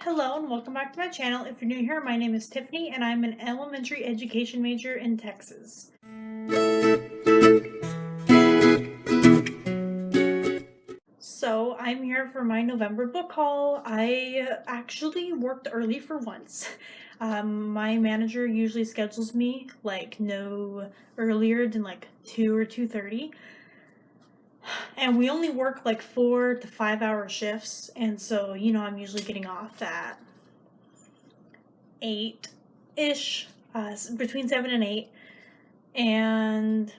Hello and welcome back to my channel. If you're new here, my name is Tiffany and I'm an elementary education major in Texas. So I'm here for my November book haul. I actually worked early for once. My manager usually schedules me like no earlier than like 2 or 2:30. And we only work like 4 to 5 hour shifts, and so I'm usually getting off at 8-ish, between 7 and 8, and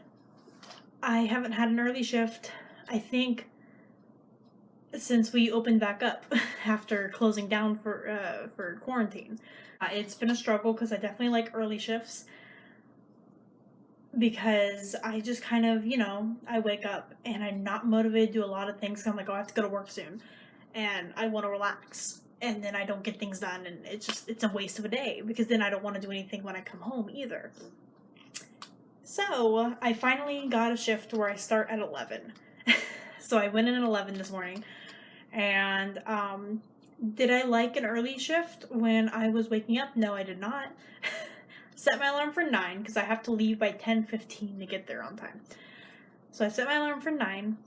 I haven't had an early shift, I think, since we opened back up after closing down for quarantine. It's been a struggle because I definitely like early shifts because I just kind of, I wake up and I'm not motivated to do a lot of things. So I'm like, oh, I have to go to work soon and I want to relax. And then I don't get things done, and it's a waste of a day because then I don't want to do anything when I come home either. So I finally got a shift where I start at 11. So I went in at 11 this morning, and did I like an early shift when I was waking up? No, I did not. Set my alarm for 9 because I have to leave by 10:15 to get there on time. So I set my alarm for 9,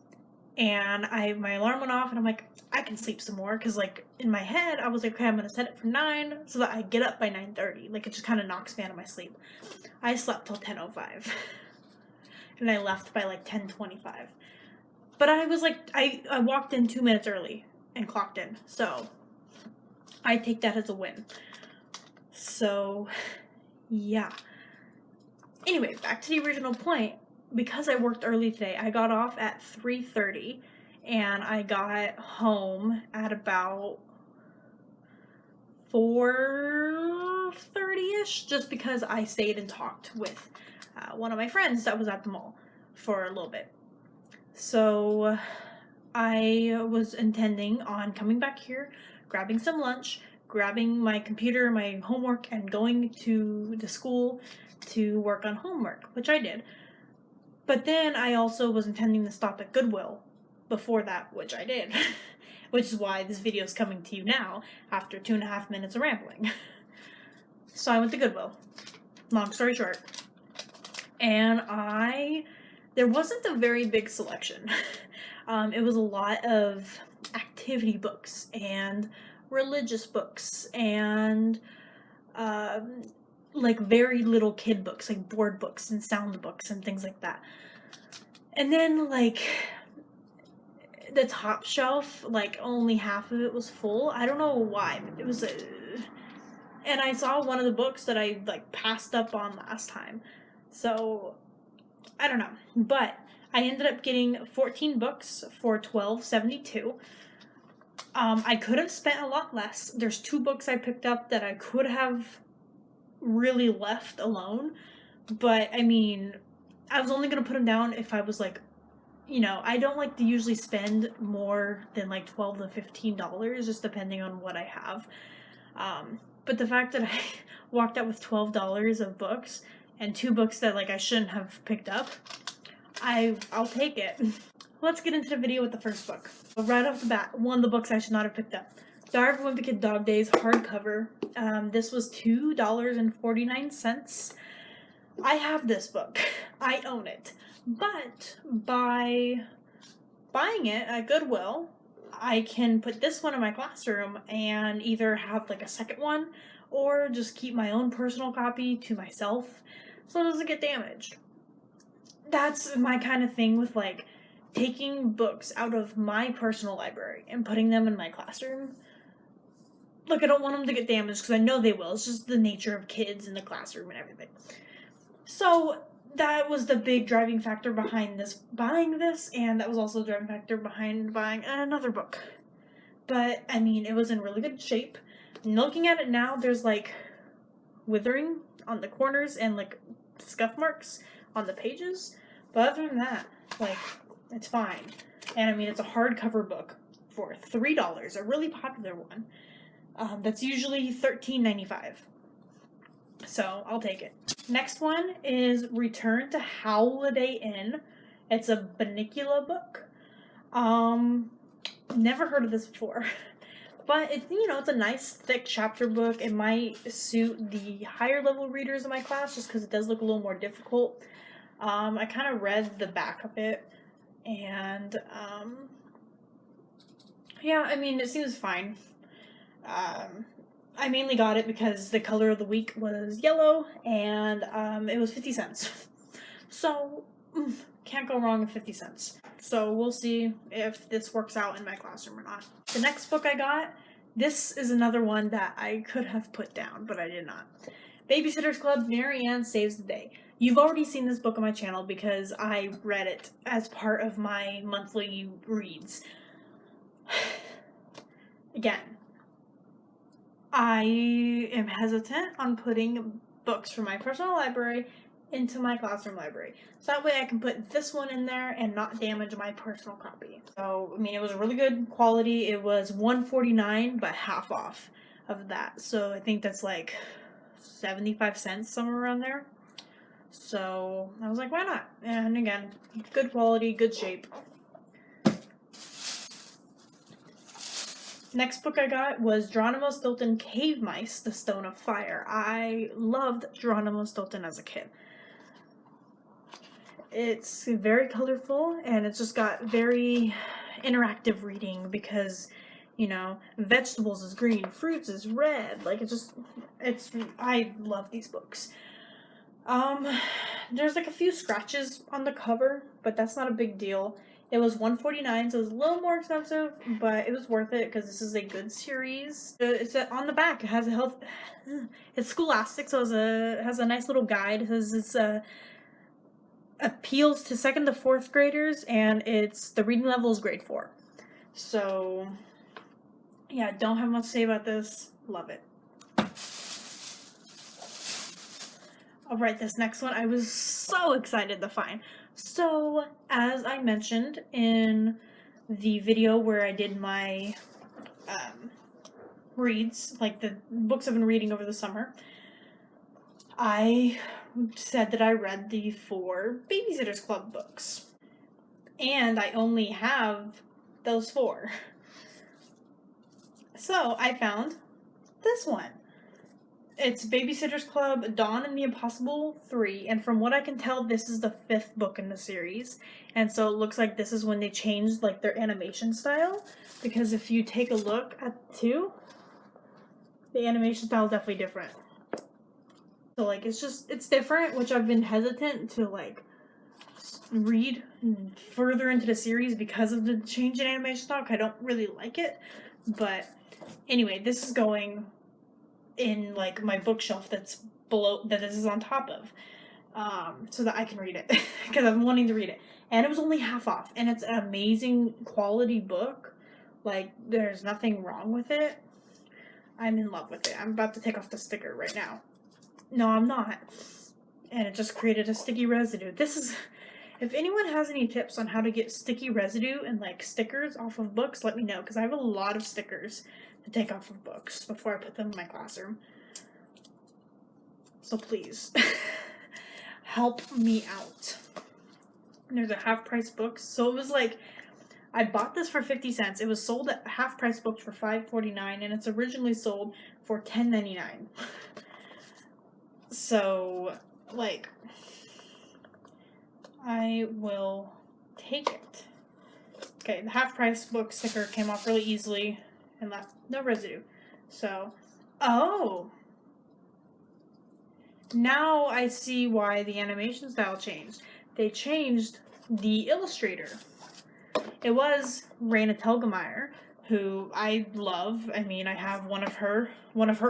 and my alarm went off, and I'm like, I can sleep some more, because like in my head I was like, okay, I'm gonna set it for 9 so that I get up by 9:30. Like, it just kind of knocks me out of my sleep. I slept till 10:05 and I left by like 10:25, but I was like, I walked in 2 minutes early and clocked in, so I take that as a win. So yeah, anyway, back to the original point. Because I worked early today, I got off at 3:30 and I got home at about 4:30-ish, just because I stayed and talked with one of my friends that was at the mall for a little bit. So I was intending on coming back here, grabbing some lunch, grabbing my computer, my homework, and going to the school to work on homework, which I did. But then I also was intending to stop at Goodwill before that, which I did. Which is why this video is coming to you now after 2.5 minutes of rambling. So I went to Goodwill, long story short, and there wasn't a very big selection. It was a lot of activity books and religious books and like very little kid books, like board books and sound books and things like that. And then like the top shelf, like only half of it was full. I don't know why, but it was and I saw one of the books that I like passed up on last time. So I don't know, but I ended up getting 14 books for $12.72. I could have spent a lot less. There's 2 books I picked up that I could have really left alone, but I mean, I was only gonna put them down if I was like, I don't like to usually spend more than like $12 to $15, just depending on what I have. But the fact that I walked out with $12 of books and 2 books that like I shouldn't have picked up, I'll take it. Let's get into the video with the first book. Right off the bat, one of the books I should not have picked up. Diary of a Wimpy Kid Dog Days hardcover. This was $2.49. I have this book. I own it. But by buying it at Goodwill, I can put this one in my classroom and either have like a second one or just keep my own personal copy to myself so it doesn't get damaged. That's my kind of thing with like taking books out of my personal library and putting them in my classroom. Look, I don't want them to get damaged because I know they will. It's just the nature of kids in the classroom and everything. So that was the big driving factor behind buying this, and that was also the driving factor behind buying another book. But I mean, it was in really good shape. And looking at it now, there's like withering on the corners and like scuff marks on the pages. But other than that, like, it's fine. And I mean, it's a hardcover book for $3, a really popular one. That's usually $13.95. So I'll take it. Next one is Return to Holiday Inn. It's a Bunnicula book. Never heard of this before. But it, you know, it's a nice thick chapter book. It might suit the higher level readers in my class just because it does look a little more difficult. I kind of read the back of it, and yeah, I mean, it seems fine. I mainly got it because the color of the week was yellow, and it was 50 cents. So, can't go wrong with 50 cents. So we'll see if this works out in my classroom or not. The next book I got, this is another one that I could have put down, but I did not. Babysitter's Club, Mary Ann Saves the Day. You've already seen this book on my channel because I read it as part of my monthly reads. Again, I am hesitant on putting books from my personal library into my classroom library. So that way I can put this one in there and not damage my personal copy. So, I mean, it was really good quality. It was $1.49, but half off of that. So I think that's like 75 cents, somewhere around there. So I was like, why not? And again, good quality, good shape. Next book I got was Geronimo Stilton Cave Mice, The Stone of Fire. I loved Geronimo Stilton as a kid. It's very colorful, and it's just got very interactive reading because, you know, vegetables is green, fruits is red. Like, I love these books. There's like a few scratches on the cover, but that's not a big deal. It was $1.49, so it was a little more expensive, but it was worth it because this is a good series. It's on the back. It has it's scholastic, so it has a nice little guide. It says it's appeals to 2nd to 4th graders, and the reading level is grade 4. So, yeah, don't have much to say about this. Love it. Alright, this next one I was so excited to find. So, as I mentioned in the video where I did my reads, like the books I've been reading over the summer, I said that I read the 4 Babysitter's Club books. And I only have those 4. So, I found this one. It's Babysitter's Club, Dawn and the Impossible 3, and from what I can tell, this is the 5th book in the series. And so it looks like this is when they changed, like, their animation style, because if you take a look at 2, the animation style is definitely different. So, like, it's different, which I've been hesitant to, like, read further into the series because of the change in animation style, because I don't really like it. But, anyway, this is going in like my bookshelf that's below, that this is on top of, so that I can read it because I'm wanting to read it. And it was only half off, and it's an amazing quality book. Like, there's nothing wrong with it. I'm in love with it. I'm about to take off the sticker right now. No, I'm not. And it just created a sticky residue. If anyone has any tips on how to get sticky residue and like stickers off of books, let me know, because I have a lot of stickers to take off of books before I put them in my classroom. So please, help me out. And there's a half-price book. So it was like, I bought this for 50 cents. It was sold at half-price books for $5.49, and it's originally sold for $10.99. So, like, I will take it. Okay, the half-price book sticker came off really easily and left no residue. So, oh! Now I see why the animation style changed. They changed the illustrator. It was Raina Telgemeier, who I love. I mean, I have one of her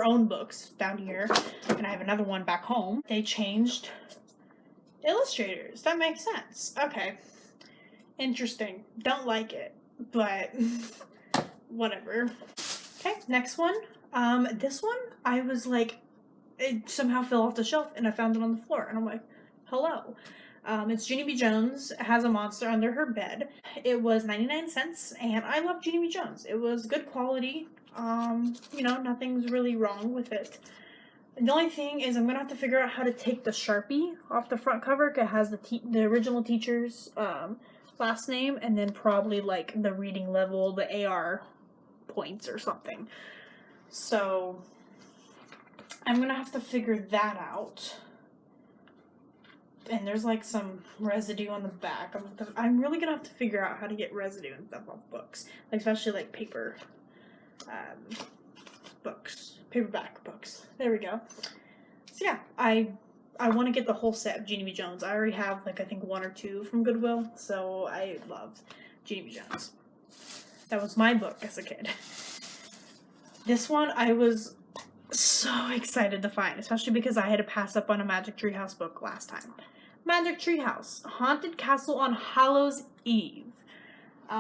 own books down here, and I have another one back home. They changed illustrators. That makes sense. Okay. Interesting. Don't like it, but whatever. Okay, next one. This one, I was like, it somehow fell off the shelf, and I found it on the floor, and I'm like, hello. It's Jeannie B. Jones Has a Monster Under Her Bed. It was 99 cents, and I love Jeannie B. Jones. It was good quality. You know, nothing's really wrong with it. The only thing is I'm going to have to figure out how to take the Sharpie off the front cover. It has the original teacher's last name, and then probably like the reading level, the AR points or something. So I'm going to have to figure that out. And there's like some residue on the back. I'm really going to have to figure out how to get residue and stuff off books. Like, especially like paper books. Paperback books. There we go. So yeah, I want to get the whole set of Jeannie B. Jones. I already have like I think 1 or 2 from Goodwill. So I love Jeannie B. Jones. That was my book as a kid. This one I was so excited to find, especially because I had to pass up on a Magic Treehouse book last time. Magic Treehouse, Haunted Castle on Hallows Eve.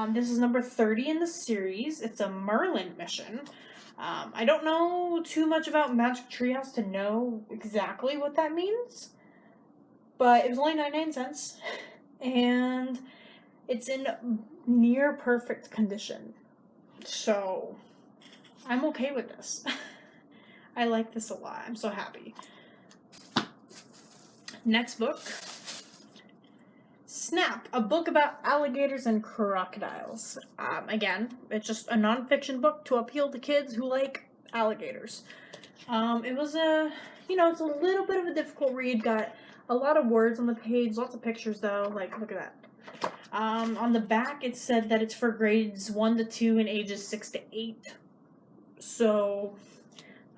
This is number 30 in the series. It's a Merlin mission. I don't know too much about Magic Treehouse to know exactly what that means, but it was only 99 cents, and it's in near perfect condition. So I'm okay with this. I like this a lot. I'm so happy. Next book. Snap, a book about alligators and crocodiles. Again, it's just a nonfiction book to appeal to kids who like alligators. It was it's a little bit of a difficult read. Got a lot of words on the page, lots of pictures though. Like, look at that. On the back, it said that it's for grades 1 to 2 and ages 6 to 8. So,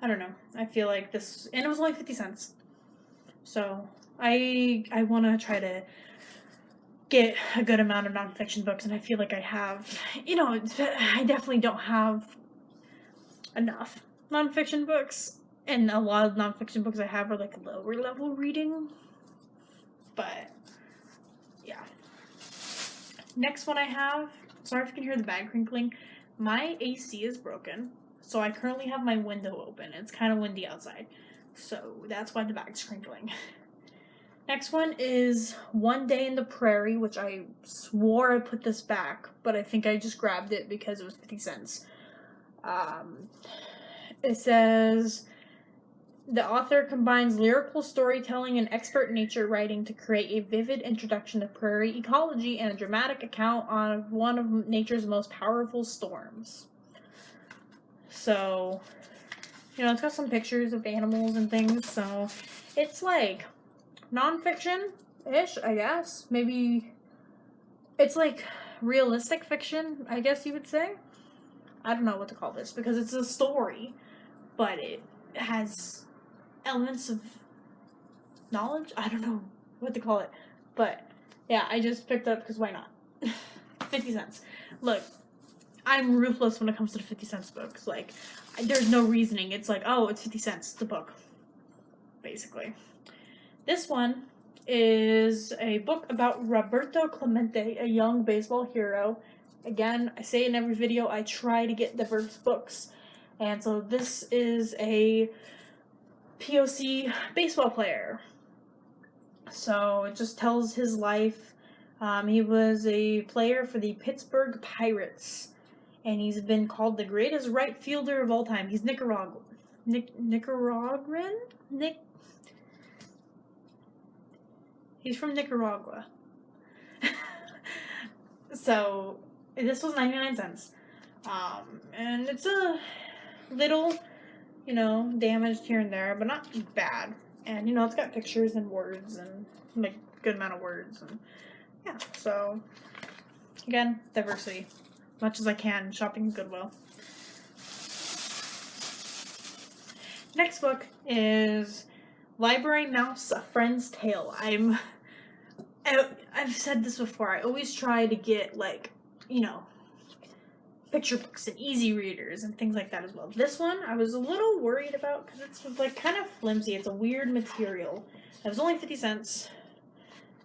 I don't know. I feel like this, and it was only 50 cents. So, I want to try to get a good amount of nonfiction books, and I feel like I have, I definitely don't have enough nonfiction books, and a lot of nonfiction books I have are like lower level reading, but yeah. Next one I have, sorry if you can hear the bag crinkling, my AC is broken, so I currently have my window open. It's kind of windy outside, so that's why the bag's crinkling. Next one is One Day in the Prairie, which I swore I put this back, but I think I just grabbed it because it was 50 cents. It says, the author combines lyrical storytelling and expert nature writing to create a vivid introduction to prairie ecology and a dramatic account of one of nature's most powerful storms. So, it's got some pictures of animals and things, so it's like nonfiction-ish, I guess. Maybe it's like realistic fiction, I guess you would say. I don't know what to call this because it's a story, but it has elements of knowledge. I don't know what to call it, but yeah, I just picked up because why not? 50 cents. Look, I'm ruthless when it comes to the 50 cents books. Like, there's no reasoning. It's like, oh, it's 50 cents. It's a book, basically. This one is a book about Roberto Clemente, a young baseball hero. Again, I say in every video, I try to get diverse books. And so this is a POC baseball player. So it just tells his life. He was a player for the Pittsburgh Pirates. And he's been called the greatest right fielder of all time. He's Nicaraguan. He's from Nicaragua. So, this was 99 cents. And it's a little, damaged here and there, but not bad. And, it's got pictures and words and, like, good amount of words. And, yeah, so, again, diversity. As much as I can, shopping at Goodwill. Next book is Library Mouse, A Friend's Tale. I've said this before. I always try to get, picture books and easy readers and things like that as well. This one, I was a little worried about because it's, kind of flimsy. It's a weird material. It was only 50 cents.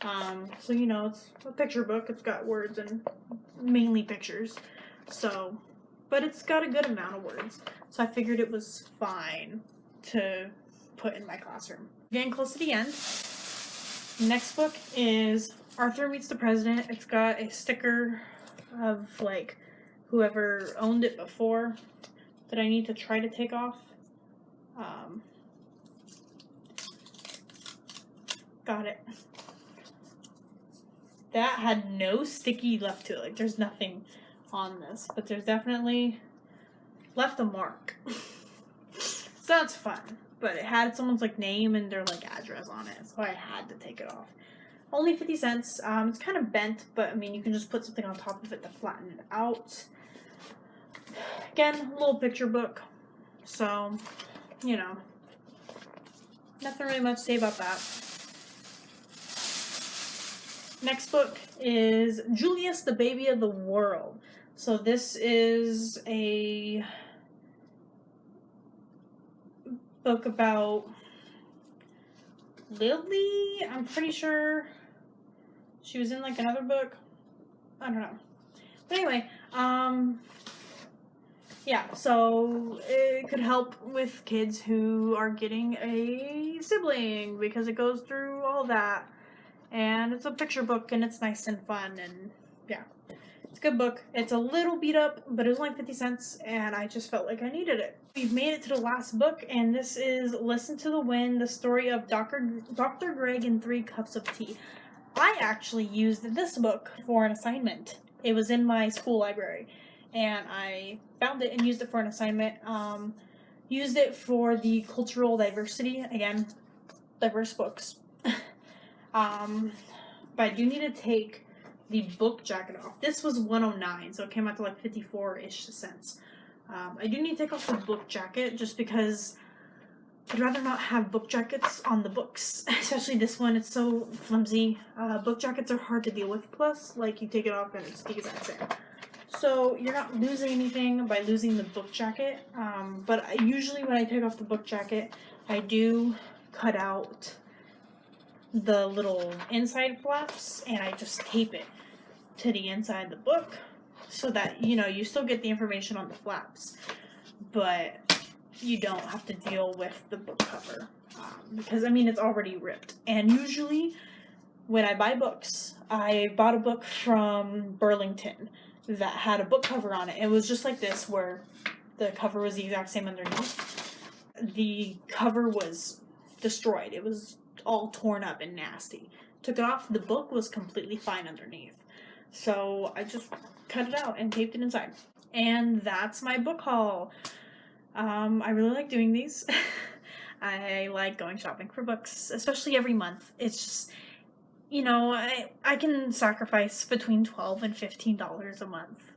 So, it's a picture book. It's got words and mainly pictures. So, but it's got a good amount of words. So I figured it was fine to put in my classroom. Getting close to the end. Next book is Arthur Meets the President. It's got a sticker of, whoever owned it before that I need to try to take off. Got it. That had no sticky left to it. There's nothing on this. But there's definitely left a mark. So that's fun. But it had someone's like name and their like address on it, so I had to take it off. Only 50 cents. It's kind of bent, but I mean you can just put something on top of it to flatten it out. Again, a little picture book. So, you know, nothing really much to say about that. Next book is Julius, the Baby of the World. So this is a book about Lily. I'm pretty sure she was in like another book. I don't know. But anyway, yeah, so it could help with kids who are getting a sibling because it goes through all that. And it's a picture book and it's nice and fun and yeah. It's a good book. It's a little beat up, but it was only 50 cents and I just felt like I needed it. We've made it to the last book and this is Listen to the Wind, the story of Dr. Greg and 3 Cups of Tea. I actually used this book for an assignment. It was in my school library and I found it and used it for an assignment. Used it for the cultural diversity. Again, diverse books. But I do need to take the book jacket off. This was $109, so it came out to like 54-ish cents. I do need to take off the book jacket just because I'd rather not have book jackets on the books, especially this one. It's so flimsy. Book jackets are hard to deal with, plus like you take it off and it's the exact same. So you're not losing anything by losing the book jacket, but usually when I take off the book jacket, I do cut out the little inside flaps and I just tape it to the inside of the book so that, you know, you still get the information on the flaps, but you don't have to deal with the book cover because, I mean, it's already ripped. And usually when I buy books, I bought a book from Burlington that had a book cover on it. It was just like this where the cover was the exact same underneath. The cover was destroyed. It was all torn up and nasty. Took it off. The book was completely fine underneath. So I just cut it out and taped it inside. And that's my book haul. I really like doing these. I like going shopping for books, especially every month. It's just, you know, I can sacrifice between $12 and $15 a month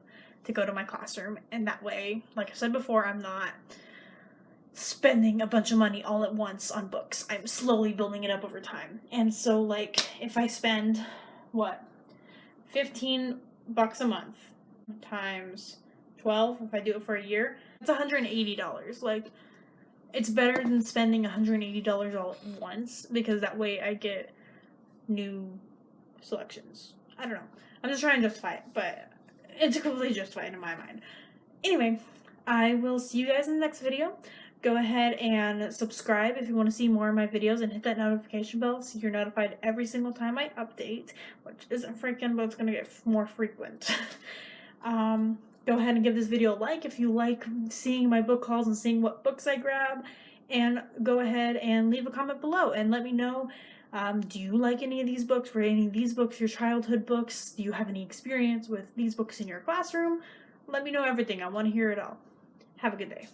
to go to my classroom. And that way, like I said before, I'm not spending a bunch of money all at once on books. I'm slowly building it up over time. And so, like, if I spend, what, $15 a month times 12, if I do it for a year, it's $180. Like, it's better than spending $180 all at once, because that way I get new selections. I don't know. I'm just trying to justify it, but it's completely justified in my mind. Anyway, I will see you guys in the next video. Go ahead and subscribe if you want to see more of my videos and hit that notification bell so you're notified every single time I update, which isn't frequent, but it's going to get more frequent. Go ahead and give this video a like if you like seeing my book hauls and seeing what books I grab, and go ahead and leave a comment below and let me know, do you like any of these books? Were any of these books your childhood books? Do you have any experience with these books in your classroom? Let me know everything. I want to hear it all. Have a good day.